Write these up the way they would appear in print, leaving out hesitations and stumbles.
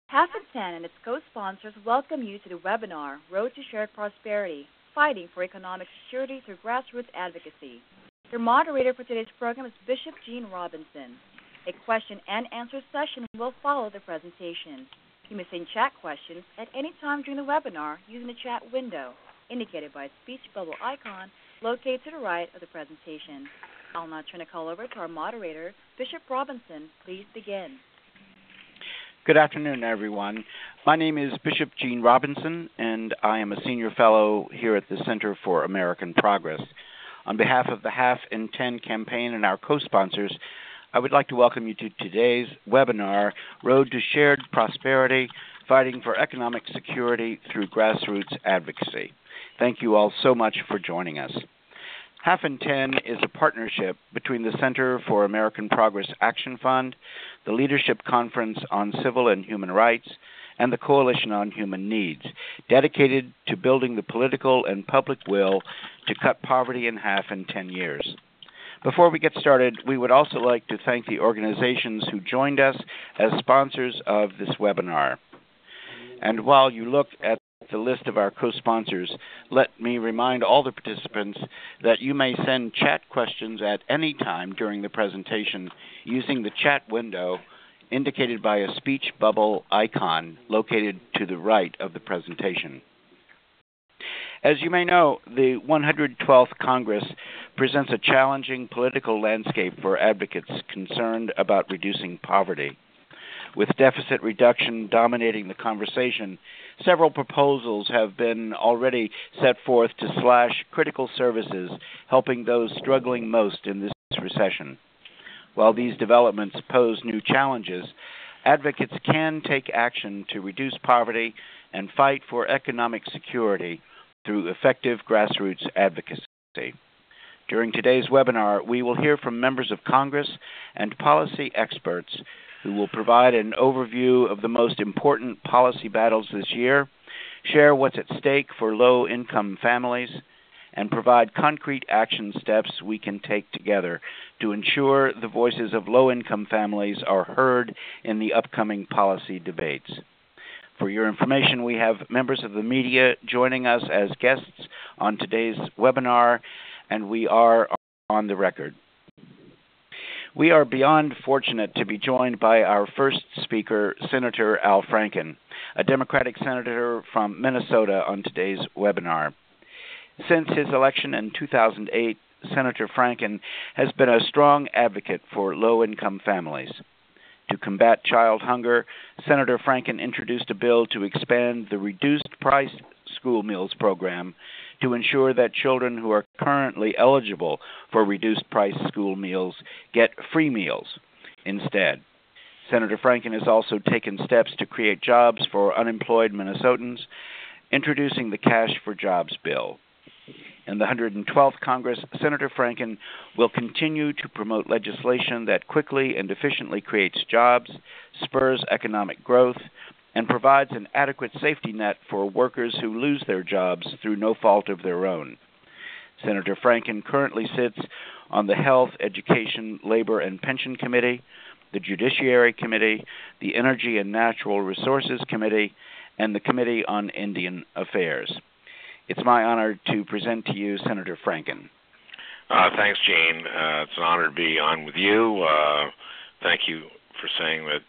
Half and Ten and its co-sponsors welcome you to the webinar, Road to Shared Prosperity, Fighting for Economic Security Through Grassroots Advocacy. Your moderator for today's program is Bishop Gene Robinson. A question and answer session will follow the presentation. You may send chat questions at any time during the webinar using the chat window, indicated by a speech bubble icon located to the right of the presentation. I'll now turn the call over to our moderator, Bishop Robinson. Please begin. Good afternoon, everyone. My name is Bishop Gene Robinson, and I am a senior fellow here at the Center for American Progress. On behalf of the Half and 10 campaign and our co-sponsors, I would like to welcome you to today's webinar, Road to Shared Prosperity, Fighting for Economic Security Through Grassroots Advocacy. Thank you all so much for joining us. Half and 10 is a partnership between the Center for American Progress Action Fund, the Leadership Conference on Civil and Human Rights, and the Coalition on Human Needs, dedicated to building the political and public will to cut poverty in half in 10 years. Before we get started, we would also like to thank the organizations who joined us as sponsors of this webinar. And while you look at the list of our co-sponsors, let me remind all the participants that you may send chat questions at any time during the presentation using the chat window indicated by a speech bubble icon located to the right of the presentation. As you may know, the 112th Congress presents a challenging political landscape for advocates concerned about reducing poverty. With deficit reduction dominating the conversation, several proposals have been already set forth to slash critical services, helping those struggling most in this recession. While these developments pose new challenges, advocates can take action to reduce poverty and fight for economic security through effective grassroots advocacy. During today's webinar, we will hear from members of Congress and policy experts who will provide an overview of the most important policy battles this year, share what's at stake for low-income families, and provide concrete action steps we can take together to ensure the voices of low-income families are heard in the upcoming policy debates. For your information, we have members of the media joining us as guests on today's webinar, and we are on the record. We are beyond fortunate to be joined by our first speaker, Senator Al Franken, a Democratic senator from Minnesota, on today's webinar. Since his election in 2008, Senator Franken has been a strong advocate for low-income families. To combat child hunger, Senator Franken introduced a bill to expand the reduced-price school meals program to ensure that children who are currently eligible for reduced-price school meals get free meals instead. Senator Franken has also taken steps to create jobs for unemployed Minnesotans, introducing the Cash for Jobs bill. In the 112th Congress, Senator Franken will continue to promote legislation that quickly and efficiently creates jobs, spurs economic growth, and provides an adequate safety net for workers who lose their jobs through no fault of their own. Senator Franken currently sits on the Health, Education, Labor, and Pension Committee, the Judiciary Committee, the Energy and Natural Resources Committee, and the Committee on Indian Affairs. It's my honor to present to you Senator Franken. Thanks, Gene. It's an honor to be on with you. Thank you for saying that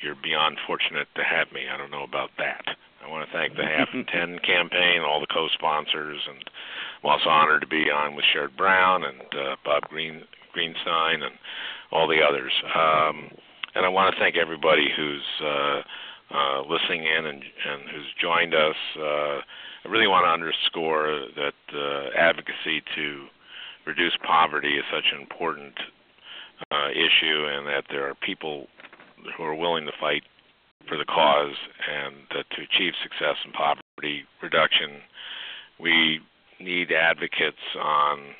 you're beyond fortunate to have me. I don't know about that. I want to thank the Half and 10 campaign, all the co-sponsors, and I'm also honored to be on with Sherrod Brown and Bob Greenstein and all the others. And I want to thank everybody who's listening in and who's joined us. I really want to underscore that advocacy to reduce poverty is such an important issue, and that there are people who are willing to fight for the cause, and that to achieve success in poverty reduction, we need advocates on,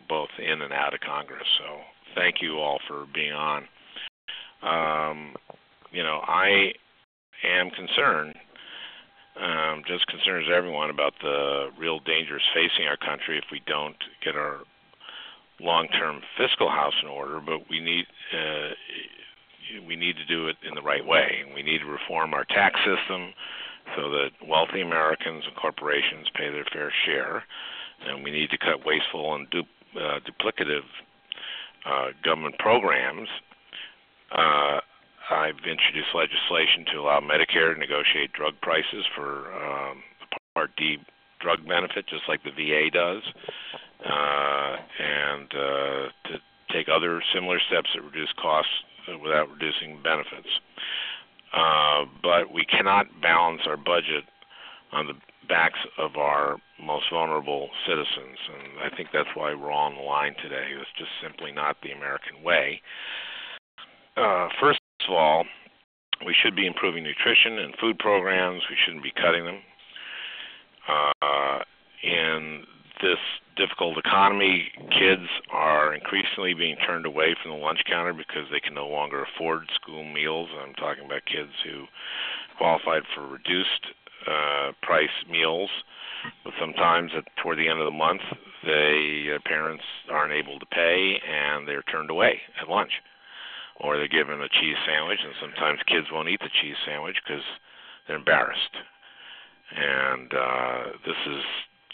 both in and out of Congress. So thank you all for being on. I am concerned, just concerned as everyone, about the real dangers facing our country if we don't get our long-term fiscal house in order. But we need, we need to do it in the right way. And we need to reform our tax system so that wealthy Americans and corporations pay their fair share. And we need to cut wasteful and duplicative government programs. I've introduced legislation to allow Medicare to negotiate drug prices for Part D drug benefit, just like the VA does, and to take other similar steps that reduce costs without reducing benefits. But we cannot balance our budget on the backs of our most vulnerable citizens, and I think that's why we're all on the line today. It's just simply not the American way. First of all, we should be improving nutrition and food programs. We shouldn't be cutting them. In this difficult economy, kids are increasingly being turned away from the lunch counter because they can no longer afford school meals. I'm talking about kids who qualified for reduced price meals, but sometimes toward the end of the month, their parents aren't able to pay and they're turned away at lunch. Or they're given a cheese sandwich, and sometimes kids won't eat the cheese sandwich because they're embarrassed. And this is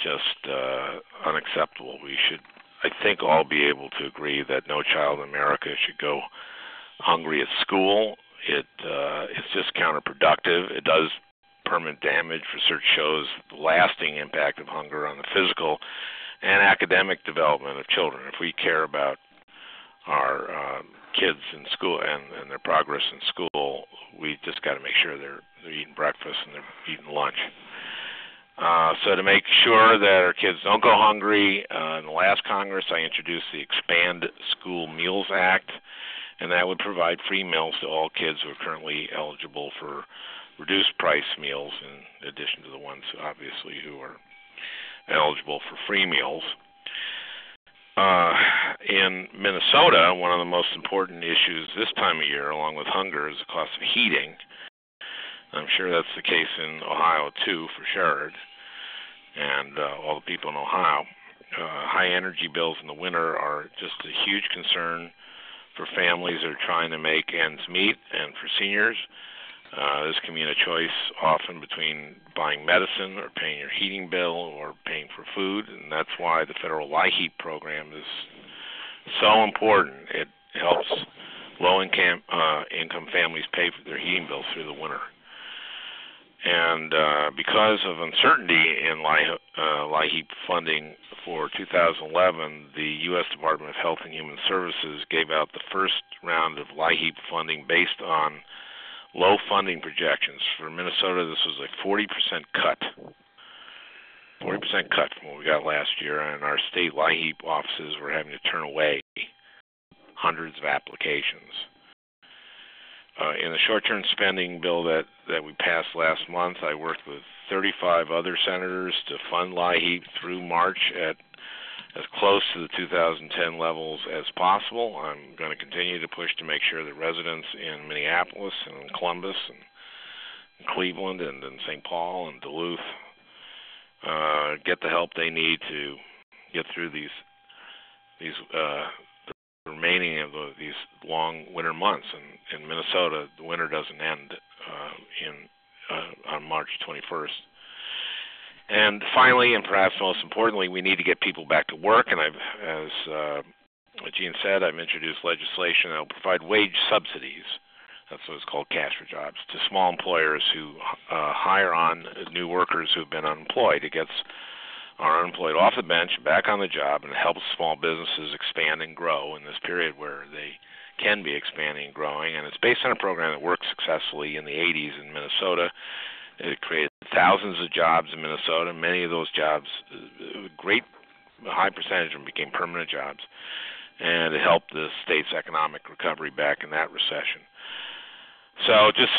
just unacceptable. We should, I think, all be able to agree that no child in America should go hungry at school. It's just counterproductive. It does permanent damage. Research shows the lasting impact of hunger on the physical and academic development of children. If we care about our kids in school and their progress in school, we just got to make sure they're eating breakfast and they're eating lunch. So to make sure that our kids don't go hungry, in the last Congress I introduced the Expand School Meals Act, and that would provide free meals to all kids who are currently eligible for reduced price meals, in addition to the ones obviously who are eligible for free meals. In Minnesota, one of the most important issues this time of year, along with hunger, is the cost of heating. I'm sure that's the case in Ohio, too, for Sherrod and all the people in Ohio. High energy bills in the winter are just a huge concern for families that are trying to make ends meet, and for seniors. This can mean a choice often between buying medicine or paying your heating bill or paying for food, and that's why the federal LIHEAP program is so important. It helps low-income families pay for their heating bills through the winter. And because of uncertainty in LIHEAP funding for 2011, the U.S. Department of Health and Human Services gave out the first round of LIHEAP funding based on low funding projections. For Minnesota, this was a 40% cut. 40% cut from what we got last year, and our state LIHEAP offices were having to turn away hundreds of applications. In the short-term spending bill that we passed last month, I worked with 35 other senators to fund LIHEAP through March at as close to the 2010 levels as possible. I'm going to continue to push to make sure that residents in Minneapolis and in Columbus and Cleveland and in St. Paul and Duluth get the help they need to get through the remaining of these long winter months. And in Minnesota, the winter doesn't end on March 21st. And finally, and perhaps most importantly, we need to get people back to work. And as Gene said, I've introduced legislation that will provide wage subsidies. That's what it's called, cash for jobs, to small employers who hire on new workers who have been unemployed. It gets our unemployed off the bench, back on the job, and helps small businesses expand and grow in this period where they can be expanding and growing. And it's based on a program that worked successfully in the 80s in Minnesota. It created thousands of jobs in Minnesota. Many of those jobs, a high percentage of them became permanent jobs. And it helped the state's economic recovery back in that recession. So just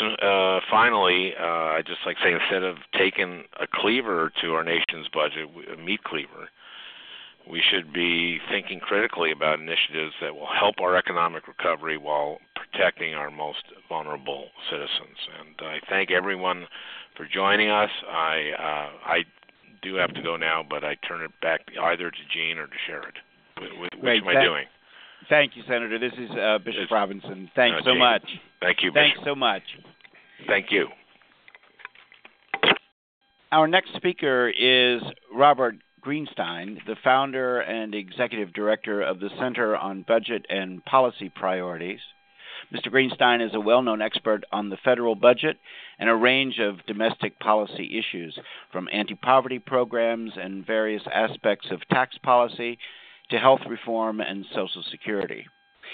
finally, I'd just like to say, instead of taking a cleaver to our nation's budget, a meat cleaver, we should be thinking critically about initiatives that will help our economic recovery while protecting our most vulnerable citizens. And I thank everyone for joining us. I do have to go now, but I turn it back either to Gene or to Sherrod. Which am I doing? Thank you, Senator. This is Bishop Robinson. Thanks so much. Thank you, Thanks Bishop. so much. Thank you. Our next speaker is Robert Greenstein, the founder and executive director of the Center on Budget and Policy Priorities. Mr. Greenstein is a well-known expert on the federal budget and a range of domestic policy issues, from anti-poverty programs and various aspects of tax policy to health reform and Social Security.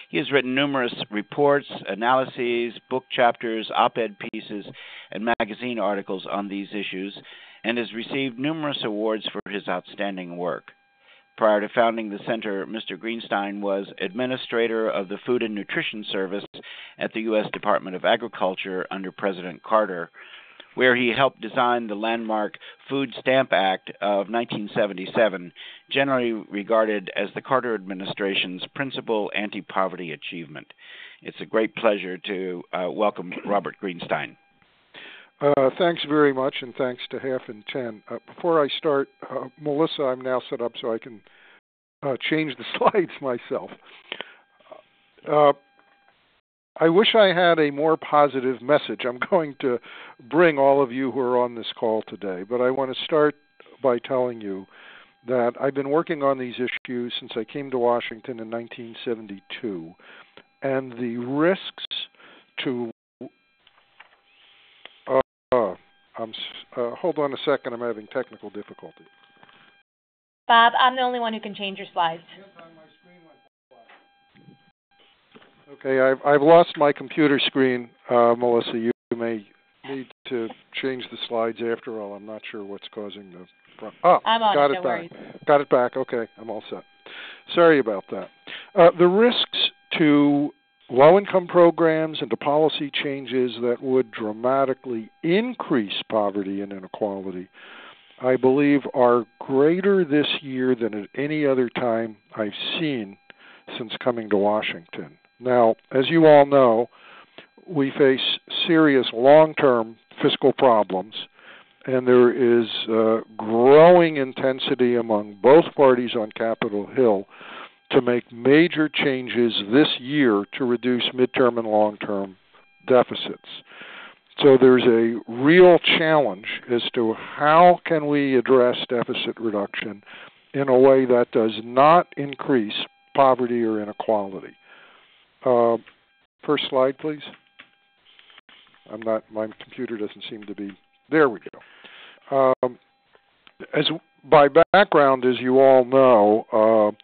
He has written numerous reports, analyses, book chapters, op-ed pieces, and magazine articles on these issues, and has received numerous awards for his outstanding work. Prior to founding the center, Mr. Greenstein was administrator of the Food and Nutrition Service at the U.S. Department of Agriculture under President Carter, where he helped design the landmark Food Stamp Act of 1977, generally regarded as the Carter administration's principal anti-poverty achievement. It's a great pleasure to welcome Robert Greenstein. Thanks very much, and thanks to Half and 10. Before I start, Melissa, I'm now set up so I can change the slides myself. I wish I had a more positive message I'm going to bring all of you who are on this call today, but I want to start by telling you that I've been working on these issues since I came to Washington in 1972, and the risks to hold on a second, I'm having technical difficulty. Bob, I'm the only one who can change your slides. Okay, I've lost my computer screen, Melissa. You may need to change the slides after all. I'm not sure what's causing the problem. Oh, I'm on got it, it no back. worries. Got it back. Okay, I'm all set. Sorry about that. The risks to low-income programs and to policy changes that would dramatically increase poverty and inequality, I believe, are greater this year than at any other time I've seen since coming to Washington. Now, as you all know, we face serious long-term fiscal problems, and there is growing intensity among both parties on Capitol Hill to make major changes this year to reduce midterm and long-term deficits. So there's a real challenge as to how can we address deficit reduction in a way that does not increase poverty or inequality. First slide, please. My computer doesn't seem to be, there we go. As by background, as you all know,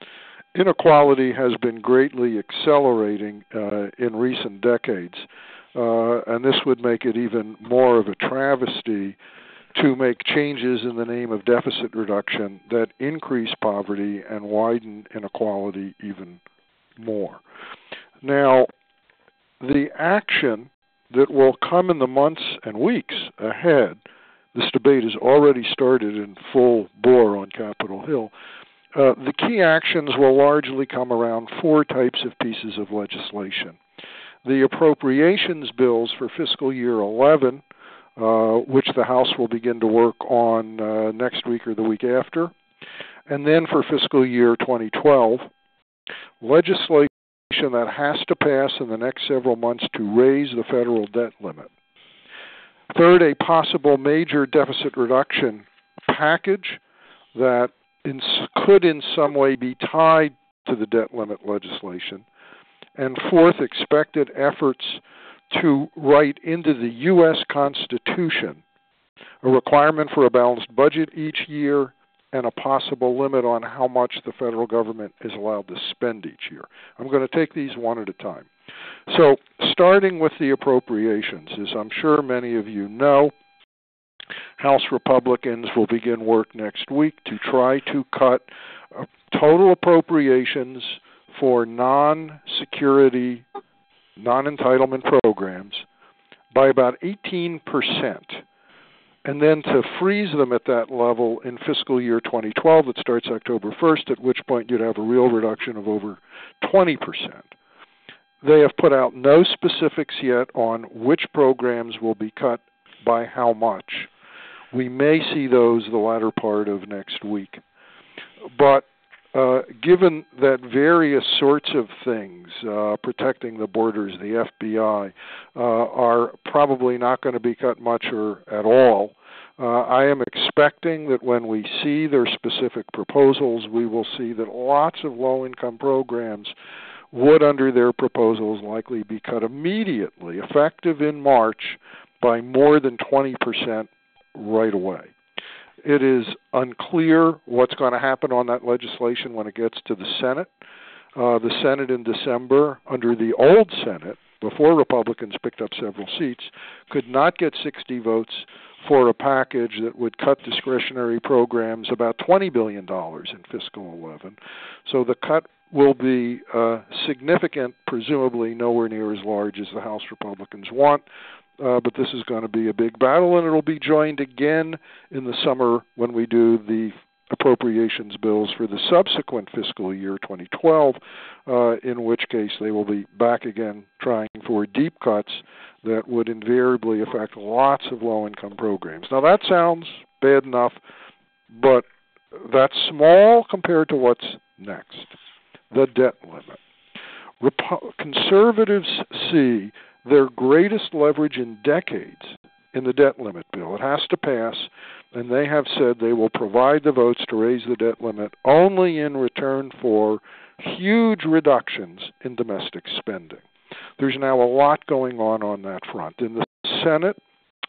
inequality has been greatly accelerating in recent decades, and this would make it even more of a travesty to make changes in the name of deficit reduction that increase poverty and widen inequality even more. Now, the action that will come in the months and weeks ahead, this debate has already started in full bore on Capitol Hill. The key actions will largely come around four types of pieces of legislation. The appropriations bills for fiscal year 11, which the House will begin to work on next week or the week after, and then for fiscal year 2012, legislation that has to pass in the next several months to raise the federal debt limit. Third, a possible major deficit reduction package that could in some way be tied to the debt limit legislation. And fourth, expected efforts to write into the U.S. Constitution a requirement for a balanced budget each year and a possible limit on how much the federal government is allowed to spend each year. I'm going to take these one at a time. So, starting with the appropriations, as I'm sure many of you know, House Republicans will begin work next week to try to cut total appropriations for non-security, non-entitlement programs by about 18%, and then to freeze them at that level in fiscal year 2012 that starts October 1st, at which point you'd have a real reduction of over 20%. They have put out no specifics yet on which programs will be cut by how much. We may see those the latter part of next week. But given that various sorts of things, protecting the borders, the FBI, are probably not going to be cut much or at all, I am expecting that when we see their specific proposals, we will see that lots of low-income programs would, under their proposals, likely be cut immediately, effective in March, by more than 20% right away. It is unclear what's going to happen on that legislation when it gets to the Senate. The Senate in December, under the old Senate, before Republicans picked up several seats, could not get 60 votes for a package that would cut discretionary programs about $20 billion in fiscal 11. So the cut will be significant, presumably nowhere near as large as the House Republicans want. But this is going to be a big battle, and it'll be joined again in the summer when we do the appropriations bills for the subsequent fiscal year, 2012, in which case they will be back again trying for deep cuts that would invariably affect lots of low-income programs. Now, that sounds bad enough, but that's small compared to what's next, the debt limit. Conservatives see their greatest leverage in decades in the debt limit bill. It has to pass, and they have said they will provide the votes to raise the debt limit only in return for huge reductions in domestic spending. There's now a lot going on that front. In the Senate,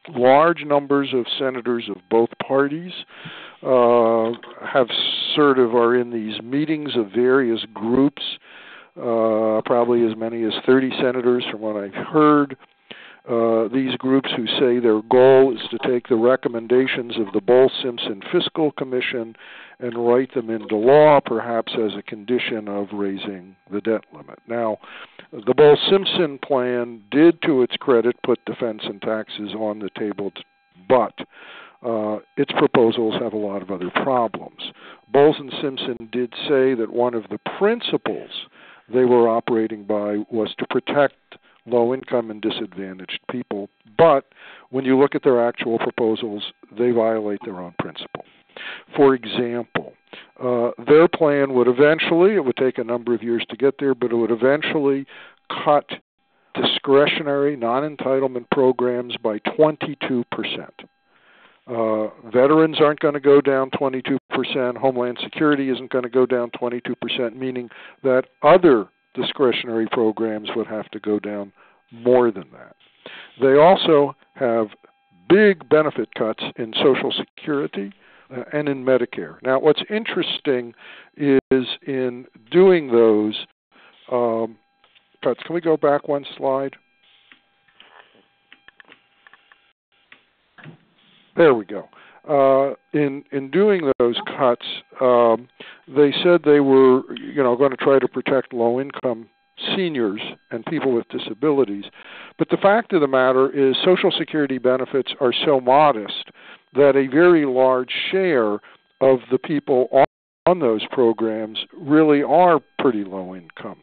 large numbers of senators of both parties are in these meetings of various groups, probably as many as 30 senators from what I've heard. These groups who say their goal is to take the recommendations of the Bowles-Simpson Fiscal Commission and write them into law, perhaps as a condition of raising the debt limit. Now, the Bowles-Simpson plan did, to its credit, put defense and taxes on the table, but its proposals have a lot of other problems. Bowles and Simpson did say that one of the principles they were operating by was to protect low-income and disadvantaged people, but when you look at their actual proposals, they violate their own principle. For example, their plan would eventually, it would take a number of years to get there, but it would eventually cut discretionary, non-entitlement programs by 22%. Veterans aren't going to go down 22%. Homeland Security isn't going to go down 22%, meaning that other discretionary programs would have to go down more than that. They also have big benefit cuts in Social Security and in Medicare. Now, what's interesting is in doing those cuts, can we go back one slide? There we go. In doing those cuts, they said they were, going to try to protect low-income seniors and people with disabilities. But the fact of the matter is Social Security benefits are so modest that a very large share of the people on those programs really are pretty low income.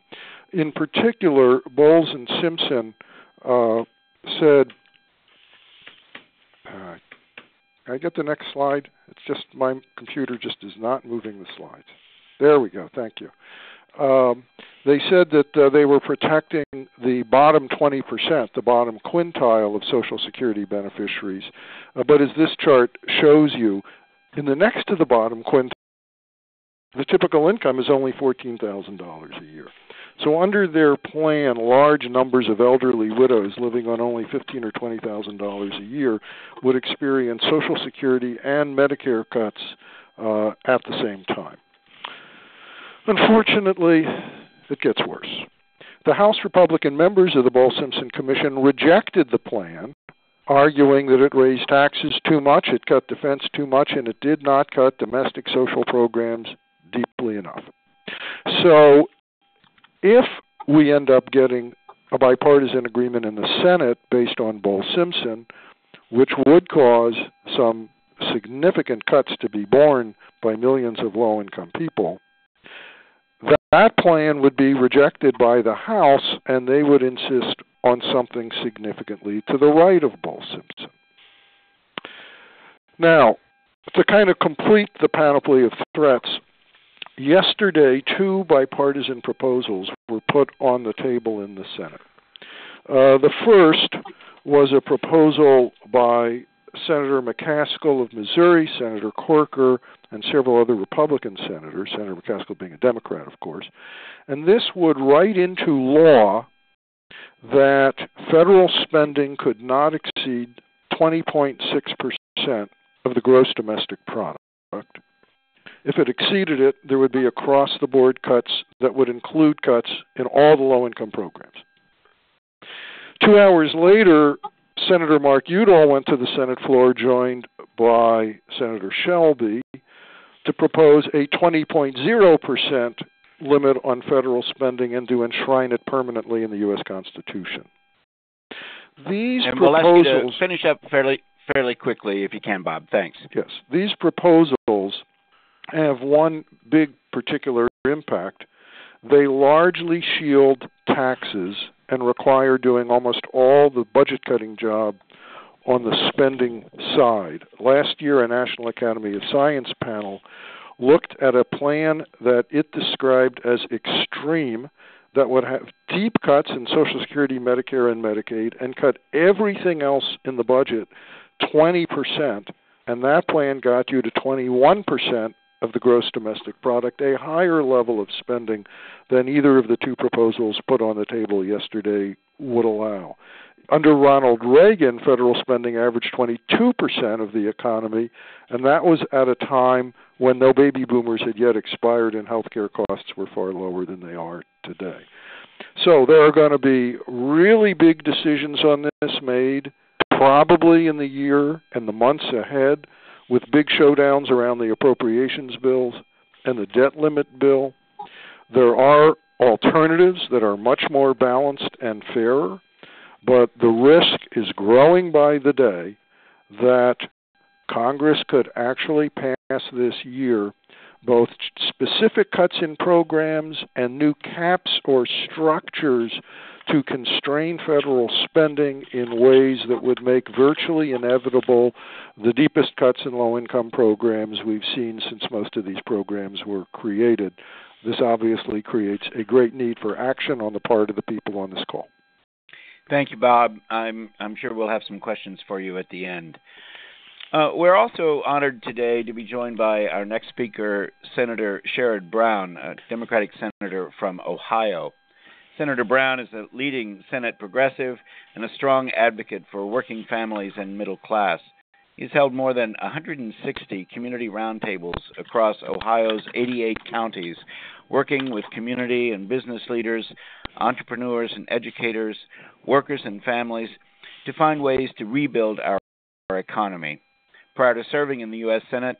In particular, Bowles and Simpson said, can I get the next slide? It's just my computer just is not moving the slides. There we go. Thank you. They said that they were protecting the bottom 20%, the bottom quintile of Social Security beneficiaries. But as this chart shows you, in the next to the bottom quintile, the typical income is only $14,000 a year. So under their plan, large numbers of elderly widows living on only $15,000 or $20,000 a year would experience Social Security and Medicare cuts at the same time. Unfortunately, it gets worse. The House Republican members of the Bowles-Simpson Commission rejected the plan, arguing that it raised taxes too much, it cut defense too much, and it did not cut domestic social programs deeply enough. So if we end up getting a bipartisan agreement in the Senate based on Bowles-Simpson, which would cause some significant cuts to be borne by millions of low-income people, that plan would be rejected by the House, and they would insist on something significantly to the right of Bowles-Simpson. Now, to kind of complete the panoply of threats, yesterday, 2 bipartisan proposals were put on the table in the Senate. The first was a proposal by Senator McCaskill of Missouri, Senator Corker, and several other Republican senators, Senator McCaskill being a Democrat, of course. And this would write into law that federal spending could not exceed 20.6% of the gross domestic product. If it exceeded it, there would be across-the-board cuts that would include cuts in all the low-income programs. 2 hours later, Senator Mark Udall went to the Senate floor, joined by Senator Shelby, to propose a 20.0% limit on federal spending and to enshrine it permanently in the U.S. Constitution. These and proposals... we'll ask you to finish up fairly quickly, if you can, Bob. Thanks. Yes. These proposals have one big particular impact. They largely shield taxes and require doing almost all the budget-cutting job on the spending side. Last year, a National Academy of Science panel looked at a plan that it described as extreme, that would have deep cuts in Social Security, Medicare, and Medicaid, and cut everything else in the budget 20%, and that plan got you to 21% of the gross domestic product, a higher level of spending than either of the 2 proposals put on the table yesterday would allow. Under Ronald Reagan, federal spending averaged 22% of the economy, and that was at a time when no baby boomers had yet expired and health care costs were far lower than they are today. So there are going to be really big decisions on this made probably in the year and the months ahead, with big showdowns around the appropriations bills and the debt limit bill. There are alternatives that are much more balanced and fairer, but the risk is growing by the day that Congress could actually pass this year both specific cuts in programs and new caps or structures to constrain federal spending in ways that would make virtually inevitable the deepest cuts in low-income programs we've seen since most of these programs were created. This obviously creates a great need for action on the part of the people on this call. Thank you, Bob. I'm sure we'll have some questions for you at the end. We're also honored today to be joined by our next speaker, Senator Sherrod Brown, a Democratic senator from Ohio. Senator Brown is a leading Senate progressive and a strong advocate for working families and middle class. He's held more than 160 community roundtables across Ohio's 88 counties, working with community and business leaders, entrepreneurs and educators, workers and families to find ways to rebuild our economy. Prior to serving in the U.S. Senate,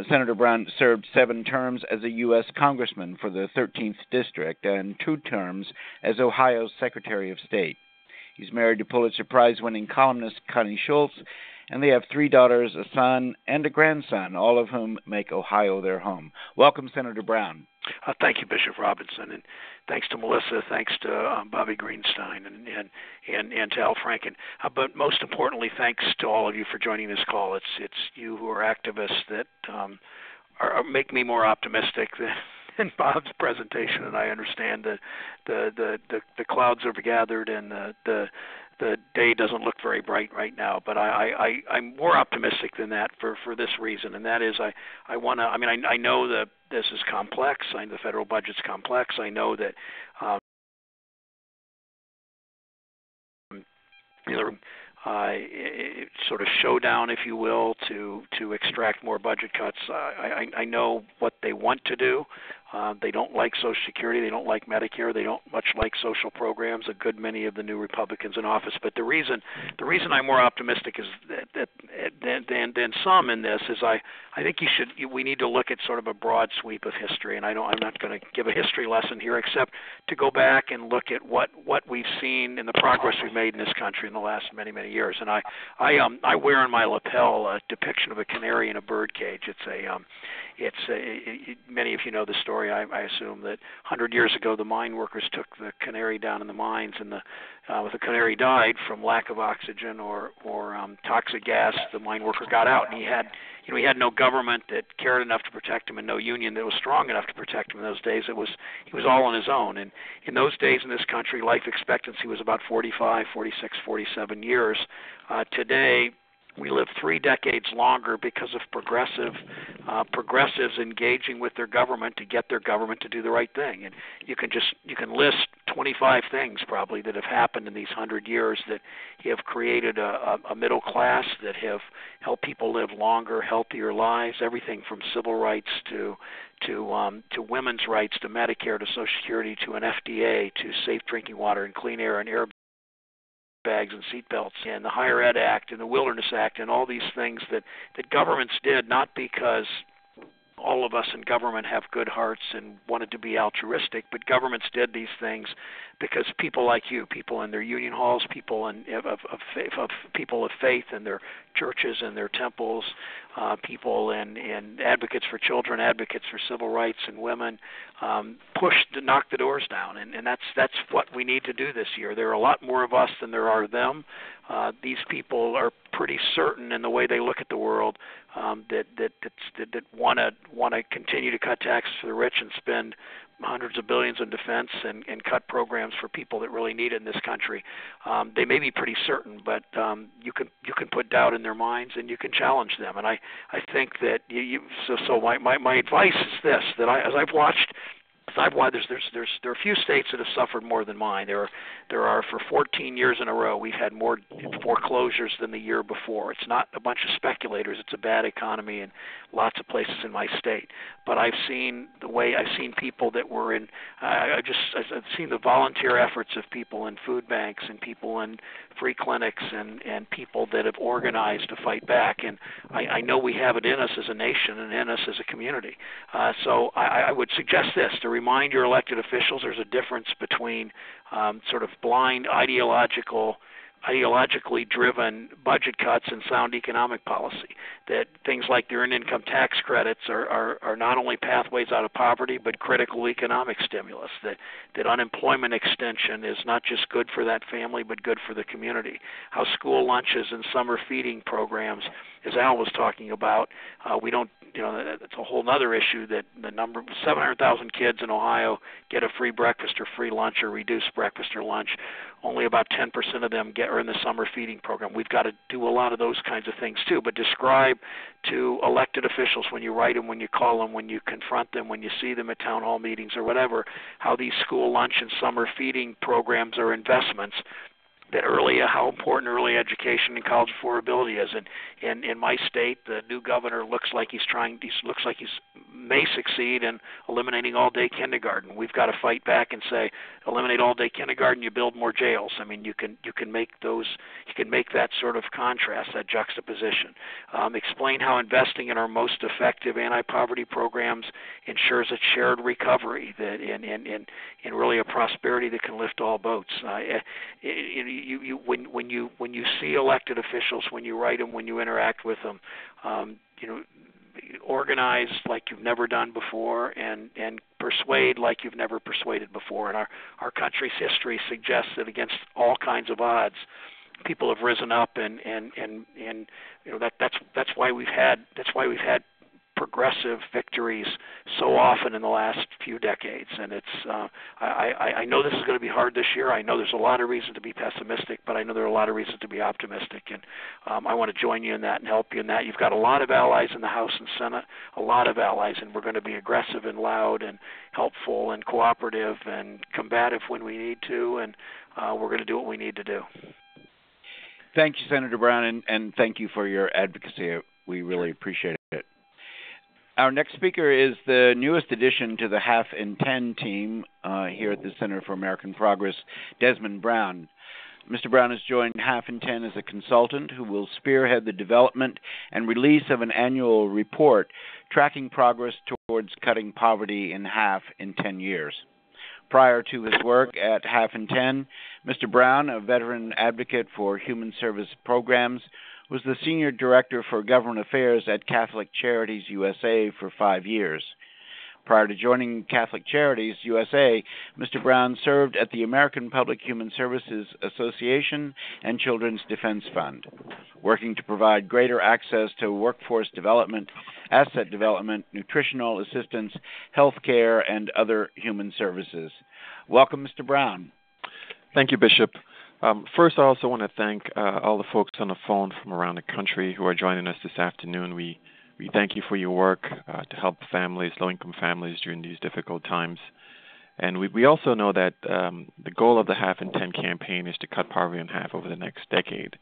Senator Brown served 7 terms as a U.S. Congressman for the 13th District and 2 terms as Ohio's Secretary of State. He's married to Pulitzer Prize-winning columnist Connie Schultz, and they have 3 daughters, a son, and a grandson, all of whom make Ohio their home. Welcome, Senator Brown. Thank you, Bishop Robinson, and thanks to Melissa, thanks to Bobby Greenstein, and to Al Franken. But most importantly, thanks to all of you for joining this call. It's you who are activists that make me more optimistic than Bob's presentation, and I understand that the clouds have gathered and the day doesn't look very bright right now, but I'm more optimistic than that for this reason, and that is I know that this is complex. The federal budget's complex. I know that sort of showdown, if you will, to extract more budget cuts. I know what they want to do. They don't like Social Security. They don't like Medicare. They don't much like social programs. A good many of the new Republicans in office. But the reason I'm more optimistic is than some in this is I think we need to look at sort of a broad sweep of history. And I'm not going to give a history lesson here, except to go back and look at what we've seen and the progress we've made in this country in the last many years. And I wear on my lapel a depiction of a canary in a bird cage. Many of you know the story. I assume that 100 years ago the mine workers took the canary down in the mines, and the canary died from lack of oxygen or toxic gas, the mine worker got out, and he had no government that cared enough to protect him, and no union that was strong enough to protect him in those days. He was all on his own. And in those days in this country, life expectancy was about 45, 46, 47 years. Today, we live 3 decades longer because of progressives engaging with their government to get their government to do the right thing. And you can list 25 things probably that have happened in these 100 years that have created a middle class, that have helped people live longer, healthier lives. Everything from civil rights to women's rights, to Medicare, to Social Security, to an FDA, to safe drinking water and clean air and air bags and seatbelts, and the Higher Ed Act and the Wilderness Act, and all these things that governments did, not because all of us in government have good hearts and wanted to be altruistic, but governments did these things because people like you, people in their union halls, people of people of faith in their churches and their temples, people and advocates for children, advocates for civil rights and women, pushed to knock the doors down, and that's what we need to do this year. There are a lot more of us than there are them. These people are pretty certain in the way they look at the world that want to continue to cut taxes for the rich and spend hundreds of billions in defense and cut programs for people that really need it in this country. They may be pretty certain, but you can put doubt in their minds and you can challenge them. And I think that my advice is this: that there are a few states that have suffered more than mine. There are for 14 years in a row we've had more foreclosures than the year before. It's not a bunch of speculators. It's a bad economy in lots of places in my state. But I've seen people that were in. I've seen the volunteer efforts of people in food banks and people in free clinics and people that have organized to fight back. And I know we have it in us as a nation and in us as a community. So I would suggest this, to remind your elected officials there's a difference between sort of blind ideologically driven budget cuts and sound economic policy. That things like the earned income tax credits are not only pathways out of poverty but critical economic stimulus. That unemployment extension is not just good for that family but good for the community. How school lunches and summer feeding programs, as Al was talking about, we don't. That's a whole other issue, that the number 700,000 kids in Ohio get a free breakfast or free lunch or reduced breakfast or lunch. Only about 10% of them are in the summer feeding program. We've got to do a lot of those kinds of things too, but describe to elected officials, when you write them, when you call them, when you confront them, when you see them at town hall meetings or whatever, how these school lunch and summer feeding programs are investments. How important early education and college affordability is. And in my state, the new governor looks like he may succeed in eliminating all-day kindergarten. We've got to fight back and say, eliminate all-day kindergarten, you build more jails. I mean, you can make that sort of contrast, that juxtaposition. Explain how investing in our most effective anti-poverty programs ensures a shared recovery and really a prosperity that can lift all boats. When you see elected officials, when you write them, when you interact with them, organize like you've never done before, and persuade like you've never persuaded before. And our country's history suggests that against all kinds of odds, people have risen up, and that's why we've had progressive victories so often in the last few decades. And it's I know this is going to be hard this year. I know there's a lot of reason to be pessimistic, but I know there are a lot of reasons to be optimistic. And I want to join you in that and help you in that. You've got a lot of allies in the House and Senate, a lot of allies, and we're going to be aggressive and loud and helpful and cooperative and combative when we need to, and we're going to do what we need to do. Thank you, Senator Brown, and thank you for your advocacy. We really appreciate it. Our next speaker is the newest addition to the Half in 10 team here at the Center for American Progress, Desmond Brown. Mr. Brown has joined Half in 10 as a consultant who will spearhead the development and release of an annual report tracking progress towards cutting poverty in half in 10 years. Prior to his work at Half in 10, Mr. Brown, a veteran advocate for human service programs, was the Senior Director for Government Affairs at Catholic Charities USA for 5 years. Prior to joining Catholic Charities USA, Mr. Brown served at the American Public Human Services Association and Children's Defense Fund, working to provide greater access to workforce development, asset development, nutritional assistance, health care, and other human services. Welcome, Mr. Brown. Thank you, Bishop. First, I also want to thank all the folks on the phone from around the country who are joining us this afternoon. We thank you for your work to help families, low-income families, during these difficult times. And we also know that the goal of the Half in 10 campaign is to cut poverty in half over the next decade.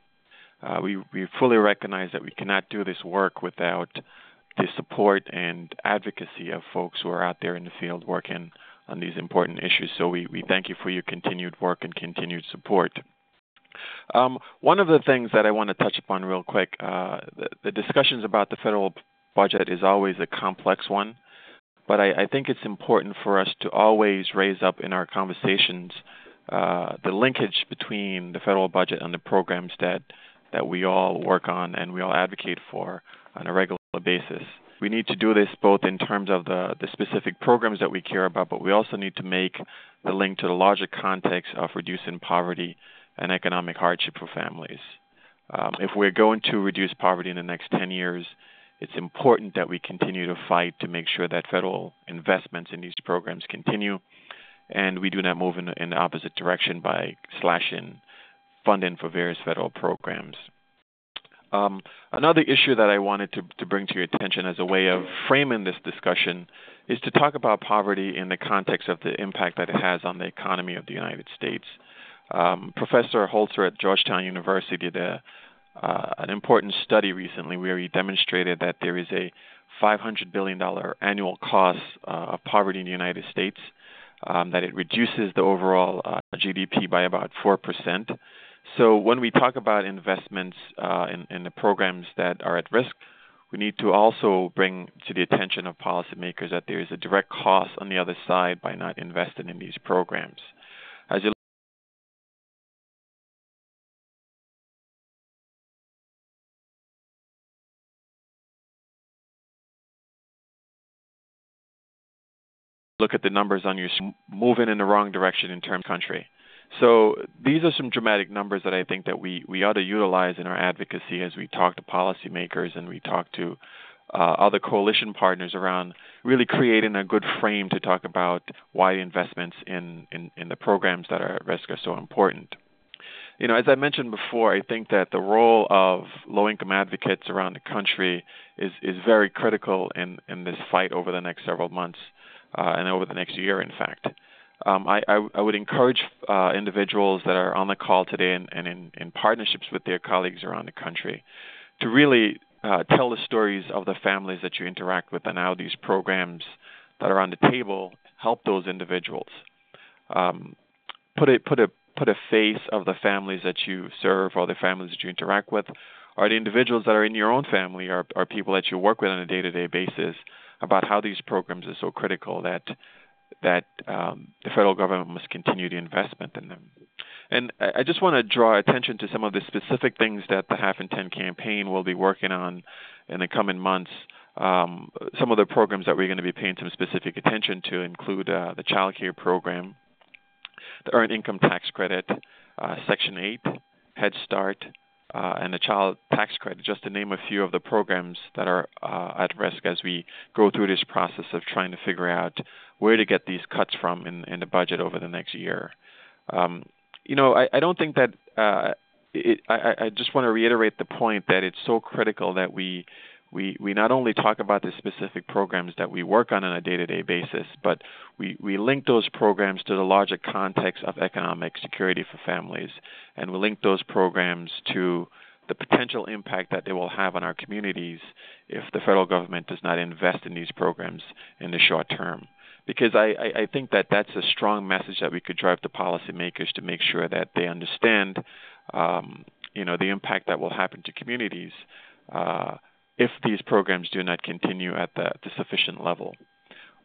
We fully recognize that we cannot do this work without the support and advocacy of folks who are out there in the field working on these important issues. So we thank you for your continued work and continued support. One of the things that I want to touch upon real quick, the discussions about the federal budget is always a complex one, but I think it's important for us to always raise up in our conversations the linkage between the federal budget and the programs that we all work on and we all advocate for on a regular basis. We need to do this both in terms of the specific programs that we care about, but we also need to make the link to the larger context of reducing poverty and economic hardship for families. If we're going to reduce poverty in the next 10 years, it's important that we continue to fight to make sure that federal investments in these programs continue, and we do not move in the opposite direction by slashing funding for various federal programs. Another issue that I wanted to bring to your attention as a way of framing this discussion is to talk about poverty in the context of the impact that it has on the economy of the United States. Professor Holzer at Georgetown University did an important study recently where he demonstrated that there is a $500 billion annual cost of poverty in the United States, that it reduces the overall GDP by about 4%. So when we talk about investments in the programs that are at risk, we need to also bring to the attention of policymakers that there is a direct cost on the other side by not investing in these programs. As you look at the numbers on your moving in the wrong direction in terms of country. So these are some dramatic numbers that I think that we ought to utilize in our advocacy as we talk to policymakers and we talk to other coalition partners around really creating a good frame to talk about why investments in the programs that are at risk are so important. You know, as I mentioned before, I think that the role of low-income advocates around the country is very critical in this fight over the next several months and over the next year, in fact. I would encourage individuals that are on the call today and in partnerships with their colleagues around the country to really tell the stories of the families that you interact with and how these programs that are on the table help those individuals. Put a face of the families that you serve or the families that you interact with, or the individuals that are in your own family or people that you work with on a day-to-day basis about how these programs are so critical that the federal government must continue the investment in them. And I just want to draw attention to some of the specific things that the Half in 10 campaign will be working on in the coming months. Some of the programs that we're going to be paying some specific attention to include the child care program, the Earned Income Tax Credit, Section 8, Head Start, and the Child Tax Credit, just to name a few of the programs that are at risk as we go through this process of trying to figure out where to get these cuts from in the budget over the next year. I don't think that I just want to reiterate the point that it's so critical that we not only talk about the specific programs that we work on a day-to-day basis, but we link those programs to the larger context of economic security for families, and we link those programs to the potential impact that they will have on our communities if the federal government does not invest in these programs in the short term. Because I think that that's a strong message that we could drive to policymakers to make sure that they understand, the impact that will happen to communities if these programs do not continue at the sufficient level.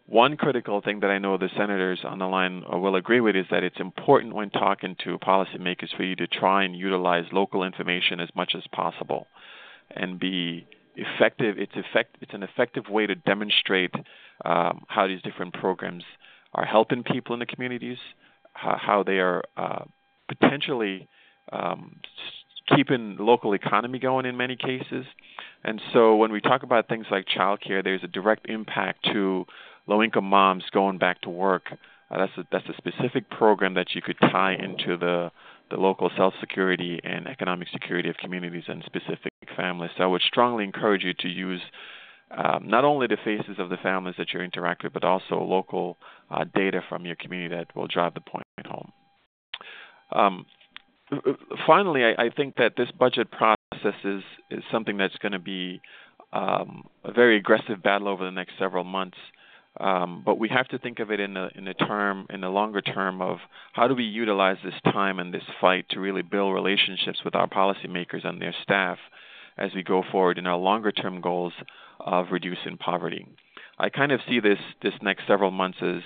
One critical thing that I know the senators on the line will agree with is that it's important when talking to policymakers for you to try and utilize local information as much as possible and be effective. It's an effective way to demonstrate how these different programs are helping people in the communities, how they are potentially keeping the local economy going in many cases. And so when we talk about things like childcare, there's a direct impact to low-income moms going back to work. That's a specific program that you could tie into the local self-security and economic security of communities and specific families. So I would strongly encourage you to use not only the faces of the families that you interact with, but also local data from your community that will drive the point home. Finally, I think that this budget process is something that's going to be a very aggressive battle over the next several months. But we have to think of it in the longer term of how do we utilize this time and this fight to really build relationships with our policymakers and their staff as we go forward in our longer term goals of reducing poverty. I kind of see this next several months as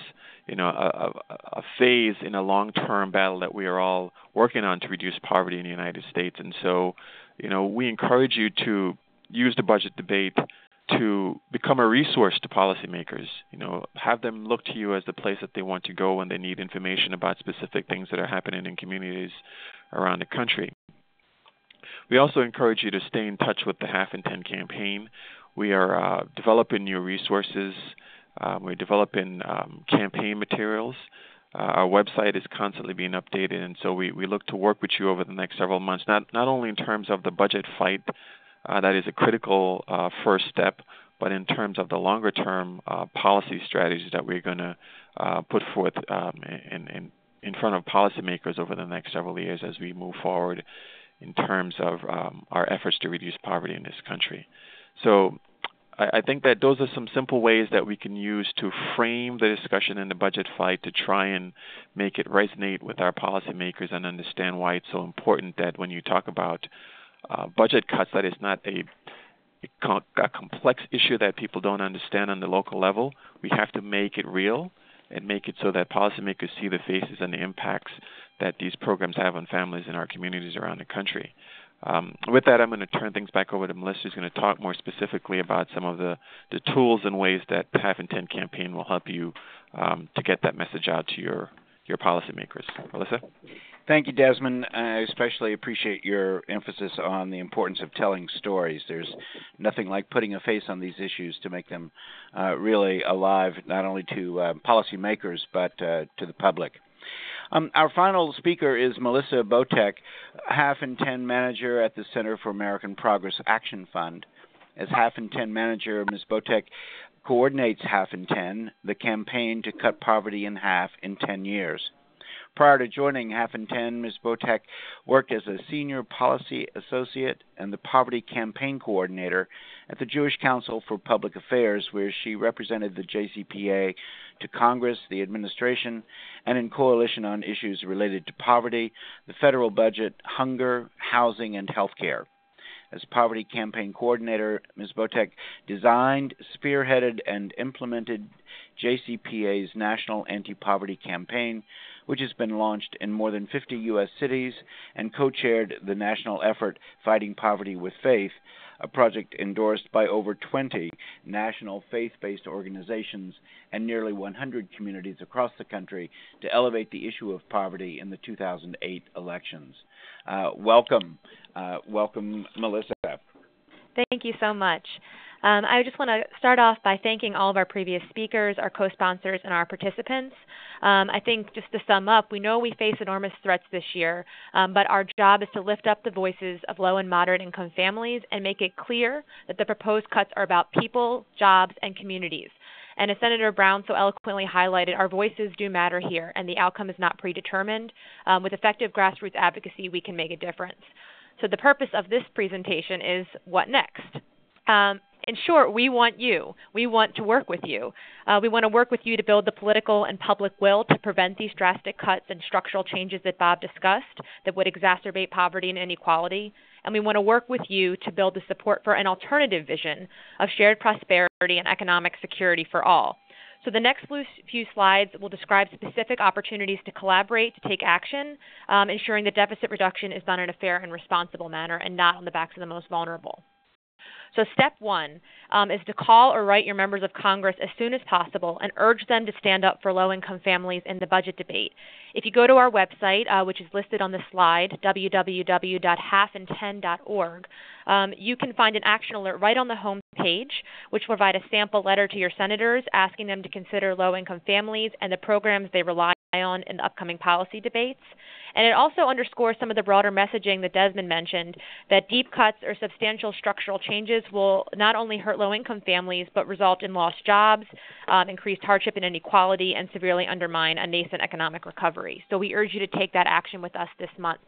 a phase in a long-term battle that we are all working on to reduce poverty in the United States. And so, we encourage you to use the budget debate to become a resource to policymakers. Have them look to you as the place that they want to go when they need information about specific things that are happening in communities around the country. We also encourage you to stay in touch with the Half in 10 campaign. We are developing new resources. We're developing campaign materials. Our website is constantly being updated, and so we look to work with you over the next several months, not only in terms of the budget fight, that is a critical first step, but in terms of the longer-term policy strategies that we're going to put forth in front of policymakers over the next several years as we move forward in terms of our efforts to reduce poverty in this country. So I think that those are some simple ways that we can use to frame the discussion in the budget fight to try and make it resonate with our policymakers and understand why it's so important that when you talk about budget cuts, that is not a complex issue that people don't understand on the local level. We have to make it real and make it so that policymakers see the faces and the impacts that these programs have on families in our communities around the country. With that, I'm going to turn things back over to Melissa, who's going to talk more specifically about some of the tools and ways that the Half in 10 campaign will help you to get that message out to your policymakers. Melissa? Thank you, Desmond. I especially appreciate your emphasis on the importance of telling stories. There's nothing like putting a face on these issues to make them really alive, not only to policymakers, but to the public. Our final speaker is Melissa Botek, Half in 10 manager at the Center for American Progress Action Fund. As Half in 10 manager, Ms. Botek coordinates Half in 10, the campaign to cut poverty in half in 10 years. Prior to joining Half in 10, Ms. Botek worked as a senior policy associate and the poverty campaign coordinator at the Jewish Council for Public Affairs, where she represented the JCPA to Congress, the administration, and in coalition on issues related to poverty, the federal budget, hunger, housing, and health care. As poverty campaign coordinator, Ms. Botek designed, spearheaded, and implemented JCPA's National Anti-Poverty Campaign, which has been launched in more than 50 U.S. cities, and co-chaired the national effort Fighting Poverty with Faith, a project endorsed by over 20 national faith-based organizations and nearly 100 communities across the country to elevate the issue of poverty in the 2008 elections. Welcome, Melissa. Thank you so much. I just want to start off by thanking all of our previous speakers, our co-sponsors, and our participants. I think just to sum up, we know we face enormous threats this year, but our job is to lift up the voices of low and moderate income families and make it clear that the proposed cuts are about people, jobs, and communities. And as Senator Brown so eloquently highlighted, our voices do matter here, and the outcome is not predetermined. With effective grassroots advocacy, we can make a difference. So the purpose of this presentation is what next? In short, we want you. We want to work with you. We want to work with you to build the political and public will to prevent these drastic cuts and structural changes that Bob discussed that would exacerbate poverty and inequality. And we want to work with you to build the support for an alternative vision of shared prosperity and economic security for all. So the next few slides will describe specific opportunities to collaborate, to take action, ensuring that deficit reduction is done in a fair and responsible manner and not on the backs of the most vulnerable. So step one is to call or write your members of Congress as soon as possible and urge them to stand up for low-income families in the budget debate. If you go to our website, which is listed on the slide, www.halfand10.org, you can find an action alert right on the home page, which will provide a sample letter to your senators asking them to consider low-income families and the programs they rely on in the upcoming policy debates. And it also underscores some of the broader messaging that Desmond mentioned, that deep cuts or substantial structural changes will not only hurt low-income families, but result in lost jobs, increased hardship and inequality, and severely undermine a nascent economic recovery. So we urge you to take that action with us this month.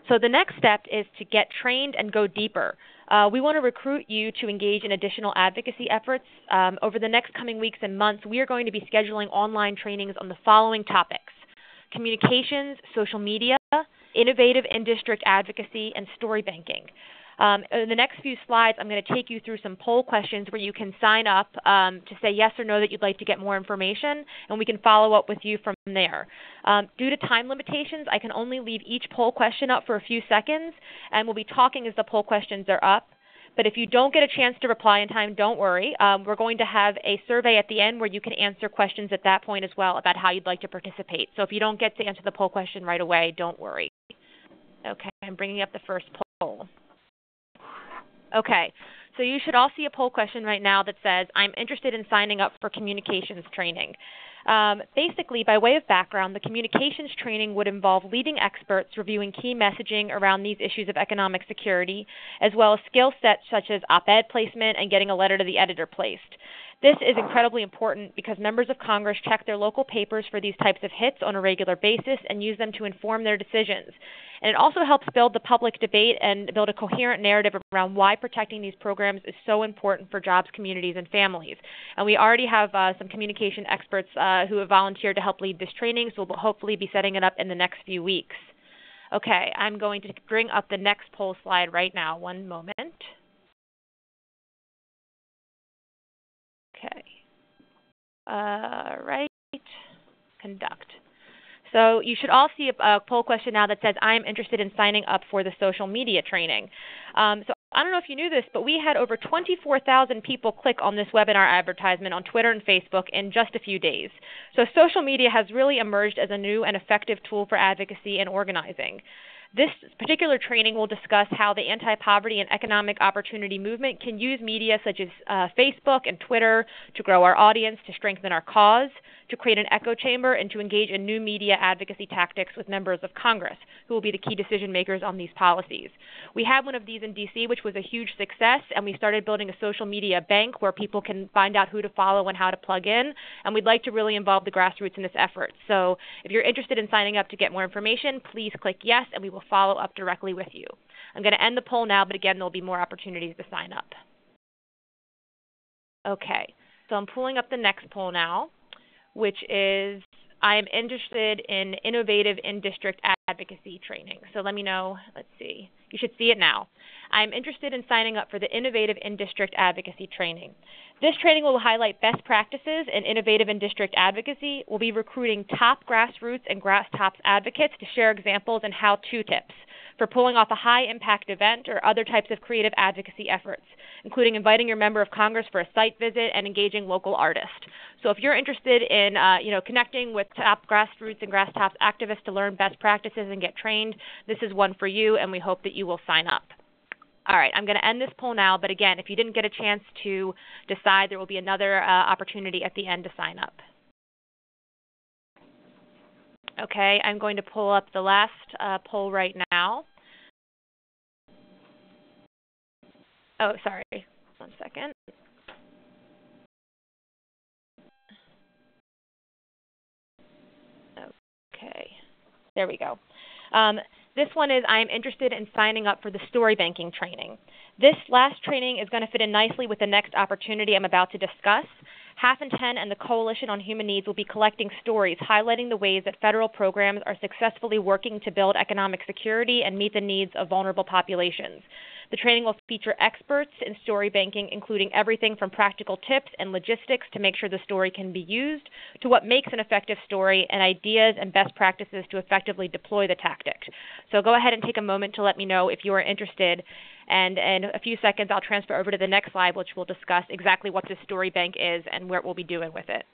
So the next step is to get trained and go deeper. We want to recruit you to engage in additional advocacy efforts. Over the next coming weeks and months, we are going to be scheduling online trainings on the following topics: communications, social media, innovative in-district advocacy, and story banking. In the next few slides, I'm going to take you through some poll questions where you can sign up to say yes or no that you'd like to get more information, and we can follow up with you from there. Due to time limitations, I can only leave each poll question up for a few seconds, and we'll be talking as the poll questions are up. But if you don't get a chance to reply in time, don't worry. We're going to have a survey at the end where you can answer questions at that point as well about how you'd like to participate. So if you don't get to answer the poll question right away, don't worry. Okay, I'm bringing up the first poll. Okay, so you should all see a poll question right now that says, I'm interested in signing up for communications training. Basically, by way of background, the communications training would involve leading experts reviewing key messaging around these issues of economic security, as well as skill sets such as op-ed placement and getting a letter to the editor placed. This is incredibly important because members of Congress check their local papers for these types of hits on a regular basis and use them to inform their decisions. And it also helps build the public debate and build a coherent narrative around why protecting these programs is so important for jobs, communities, and families. And we already have some communication experts who have volunteered to help lead this training, so we'll hopefully be setting it up in the next few weeks. Okay, I'm going to bring up the next poll slide right now. One moment. Okay. Right. Conduct. So you should all see a poll question now that says, I am interested in signing up for the social media training. So I don't know if you knew this, but we had over 24,000 people click on this webinar advertisement on Twitter and Facebook in just a few days. So social media has really emerged as a new and effective tool for advocacy and organizing. This particular training will discuss how the anti-poverty and economic opportunity movement can use media such as Facebook and Twitter to grow our audience, to strengthen our cause, to create an echo chamber, and to engage in new media advocacy tactics with members of Congress, who will be the key decision makers on these policies. We had one of these in D.C., which was a huge success, and we started building a social media bank where people can find out who to follow and how to plug in, and we'd like to really involve the grassroots in this effort. So if you're interested in signing up to get more information, please click yes, and we will follow up directly with you. I'm going to end the poll now, but again, there'll be more opportunities to sign up. Okay, so I'm pulling up the next poll now, which is, I am interested in innovative in-district advocacy training. So let me know. Let's see. You should see it now. I'm interested in signing up for the innovative in-district advocacy training. This training will highlight best practices in innovative in-district advocacy. We'll be recruiting top grassroots and grasstops advocates to share examples and how-to tips for pulling off a high-impact event or other types of creative advocacy efforts, including inviting your member of Congress for a site visit and engaging local artists. So if you're interested in connecting with top grassroots and grasstops activists to learn best practices and get trained, this is one for you, and we hope that you will sign up. All right, I'm going to end this poll now, but again, if you didn't get a chance to decide, there will be another opportunity at the end to sign up. Okay, I'm going to pull up the last poll right now. Oh, sorry. One second. Okay. There we go. This one is, I'm interested in signing up for the story banking training. This last training is going to fit in nicely with the next opportunity I'm about to discuss. Half and 10 and the Coalition on Human Needs will be collecting stories highlighting the ways that federal programs are successfully working to build economic security and meet the needs of vulnerable populations. The training will feature experts in story banking, including everything from practical tips and logistics to make sure the story can be used, to what makes an effective story, and ideas and best practices to effectively deploy the tactic. So go ahead and take a moment to let me know if you are interested. And in a few seconds, I'll transfer over to the next slide, which will discuss exactly what this story bank is and what we'll be doing with it.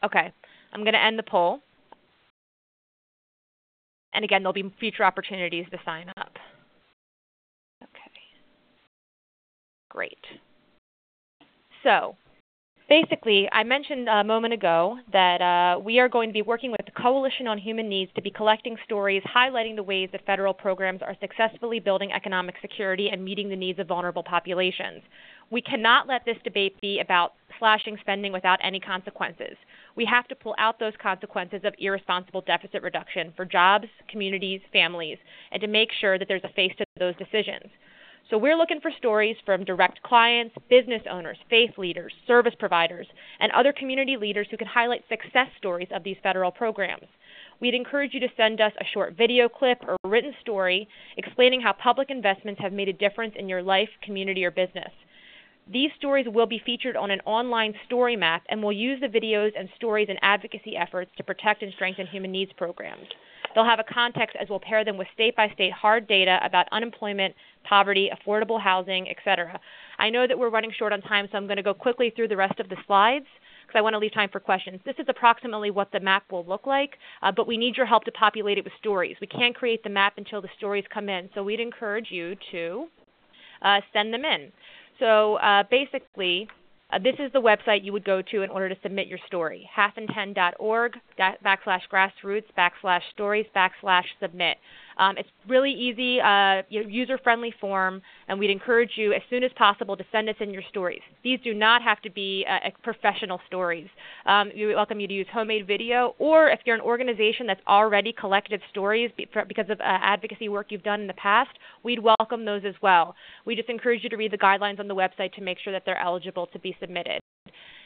Okay, I'm going to end the poll. And again, there'll be future opportunities to sign up. Okay, great. So, basically, I mentioned a moment ago that we are going to be working with the Coalition on Human Needs to be collecting stories highlighting the ways that federal programs are successfully building economic security and meeting the needs of vulnerable populations. We cannot let this debate be about slashing spending without any consequences. We have to pull out those consequences of irresponsible deficit reduction for jobs, communities, families, and to make sure that there's a face to those decisions. So we're looking for stories from direct clients, business owners, faith leaders, service providers, and other community leaders who can highlight success stories of these federal programs. We'd encourage you to send us a short video clip or written story explaining how public investments have made a difference in your life, community, or business. These stories will be featured on an online story map, and we'll use the videos and stories and advocacy efforts to protect and strengthen human needs programs. They'll have a context as we'll pair them with state-by-state hard data about unemployment, poverty, affordable housing, etc. I know that we're running short on time, so I'm going to go quickly through the rest of the slides because I want to leave time for questions. This is approximately what the map will look like, but we need your help to populate it with stories. We can't create the map until the stories come in, so we'd encourage you to send them in. So basically, this is the website you would go to in order to submit your story, halfin10.org/grassroots/stories/submit. It's really easy, user-friendly form, and we'd encourage you as soon as possible to send us in your stories. These do not have to be professional stories. We welcome you to use homemade video, or if you're an organization that's already collected stories because of advocacy work you've done in the past, we'd welcome those as well. We just encourage you to read the guidelines on the website to make sure that they're eligible to be submitted.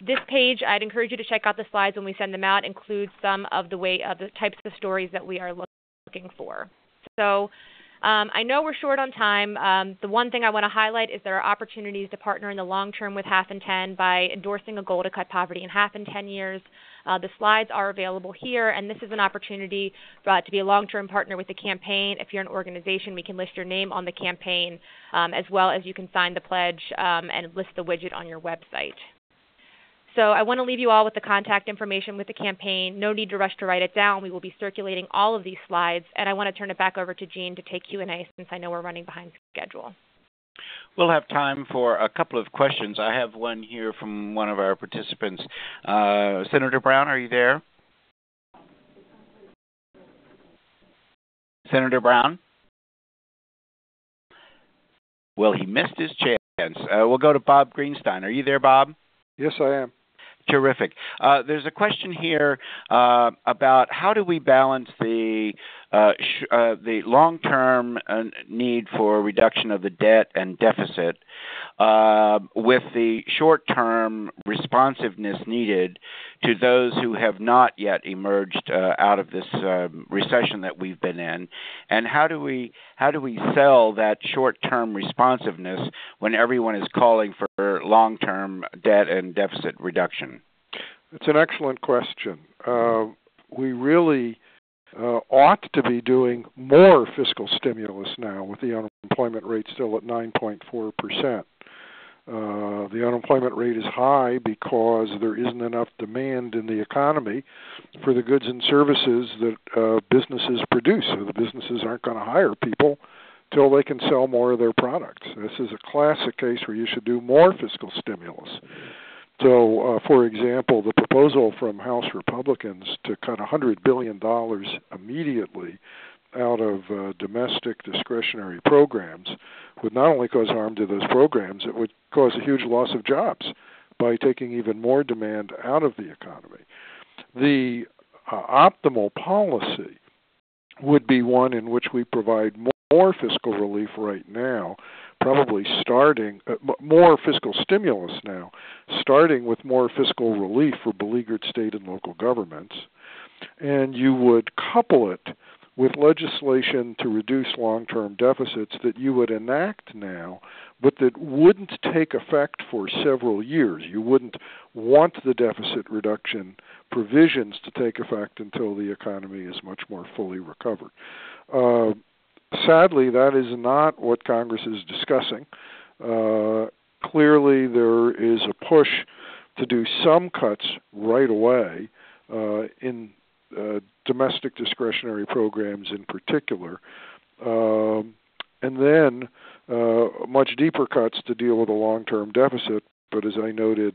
This page, I'd encourage you to check out the slides when we send them out, includes some of the types of stories that we are looking for. So I know we're short on time. The one thing I want to highlight is there are opportunities to partner in the long term with Half in 10 by endorsing a goal to cut poverty in half in 10 years. The slides are available here, and this is an opportunity to be a long-term partner with the campaign. If you're an organization, we can list your name on the campaign, as well as you can sign the pledge and list the widget on your website. So I want to leave you all with the contact information with the campaign. No need to rush to write it down. We will be circulating all of these slides, and I want to turn it back over to Jean to take Q&A since I know we're running behind schedule. We'll have time for a couple of questions. I have one here from one of our participants. Senator Brown, are you there? Senator Brown? Well, he missed his chance. We'll go to Bob Greenstein. Are you there, Bob? Yes, I am. Terrific. There's a question here about how do we balance the long-term need for reduction of the debt and deficit with the short-term responsiveness needed to those who have not yet emerged out of this recession that we've been in, and how do we sell that short-term responsiveness when everyone is calling for long-term debt and deficit reduction? It's an excellent question. We really ought to be doing more fiscal stimulus now with the unemployment rate still at 9.4%. The unemployment rate is high because there isn't enough demand in the economy for the goods and services that businesses produce. So the businesses aren't going to hire people till they can sell more of their products. This is a classic case where you should do more fiscal stimulus. So, for example, the proposal from House Republicans to cut $100 billion immediately out of domestic discretionary programs would not only cause harm to those programs, it would cause a huge loss of jobs by taking even more demand out of the economy. The optimal policy would be one in which we provide more fiscal relief right now, probably starting more fiscal stimulus now, starting with more fiscal relief for beleaguered state and local governments, and you would couple it with legislation to reduce long-term deficits that you would enact now, but that wouldn't take effect for several years. You wouldn't want the deficit reduction provisions to take effect until the economy is much more fully recovered. Sadly, that is not what Congress is discussing. Clearly, there is a push to do some cuts right away in domestic discretionary programs in particular, and then much deeper cuts to deal with a long-term deficit. But as I noted,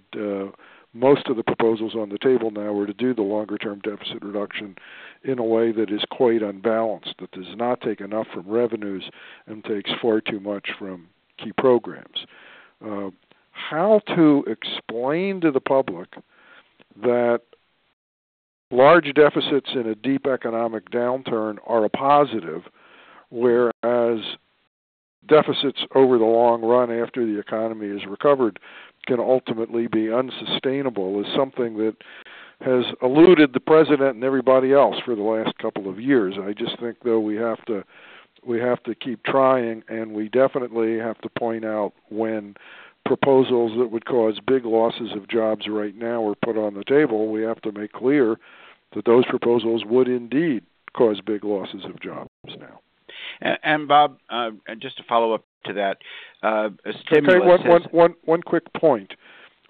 most of the proposals on the table now are to do the longer-term deficit reduction in a way that is quite unbalanced, that does not take enough from revenues and takes far too much from key programs. How to explain to the public that large deficits in a deep economic downturn are a positive, whereas deficits over the long run after the economy is recovered can ultimately be unsustainable, is something that has eluded the president and everybody else for the last couple of years. I just think, though, we have to keep trying, and we definitely have to point out when proposals that would cause big losses of jobs right now are put on the table. We have to make clear that those proposals would indeed cause big losses of jobs now. And Bob, just to follow up to that, one quick point.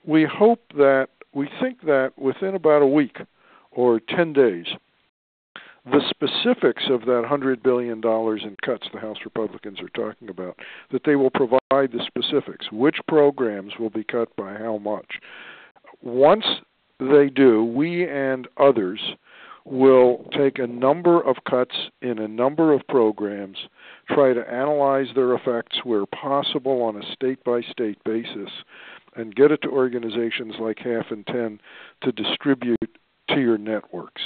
We think that within about a week or 10 days, the specifics of that $100 billion in cuts the House Republicans are talking about, that they will provide the specifics, which programs will be cut by how much. Once they do, we and others will take a number of cuts in a number of programs, try to analyze their effects where possible on a state-by-state basis, and get it to organizations like Half and 10 to distribute to your networks.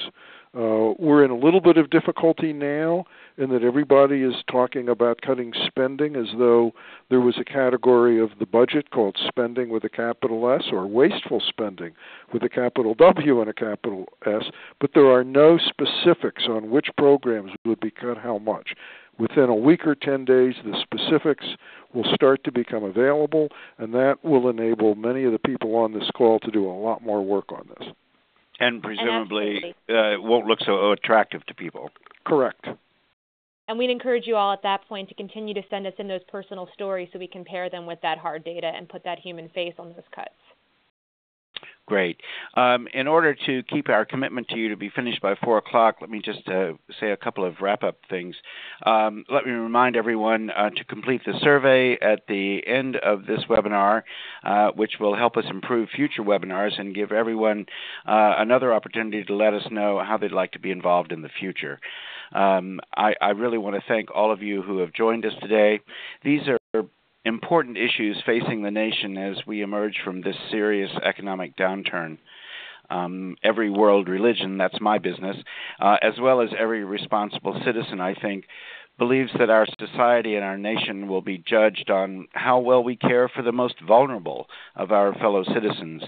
We're in a little bit of difficulty now in that everybody is talking about cutting spending as though there was a category of the budget called spending with a capital S or wasteful spending with a capital W and a capital S, but there are no specifics on which programs would be cut how much. Within a week or 10 days, the specifics will start to become available, and that will enable many of the people on this call to do a lot more work on this. And presumably it won't look so attractive to people. Correct. And we'd encourage you all at that point to continue to send us in those personal stories so we can pair them with that hard data and put that human face on those cuts. Great. In order to keep our commitment to you to be finished by 4 o'clock, let me just say a couple of wrap-up things. Let me remind everyone to complete the survey at the end of this webinar, which will help us improve future webinars and give everyone another opportunity to let us know how they'd like to be involved in the future. I really want to thank all of you who have joined us today. These are important issues facing the nation as we emerge from this serious economic downturn. Every world religion, that's my business, as well as every responsible citizen, I think, believes that our society and our nation will be judged on how well we care for the most vulnerable of our fellow citizens.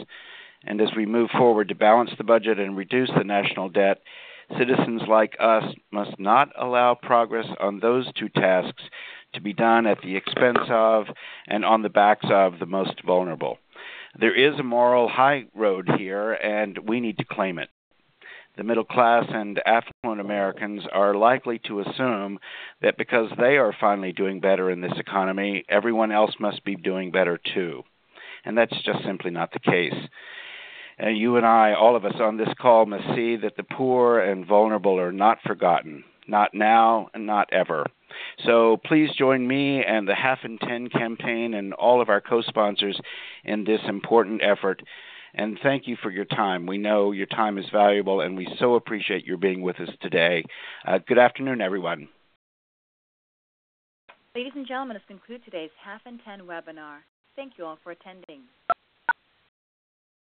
And as we move forward to balance the budget and reduce the national debt, citizens like us must not allow progress on those two tasks to be done at the expense of and on the backs of the most vulnerable. There is a moral high road here, and we need to claim it. The middle class and affluent Americans are likely to assume that because they are finally doing better in this economy, everyone else must be doing better too. And that's just simply not the case. And you and I, all of us on this call, must see that the poor and vulnerable are not forgotten, not now and not ever. So please join me and the Half and 10 campaign and all of our co-sponsors in this important effort. And thank you for your time. We know your time is valuable, and we so appreciate your being with us today. Good afternoon, everyone. Ladies and gentlemen, this concludes today's Half and 10 webinar. Thank you all for attending.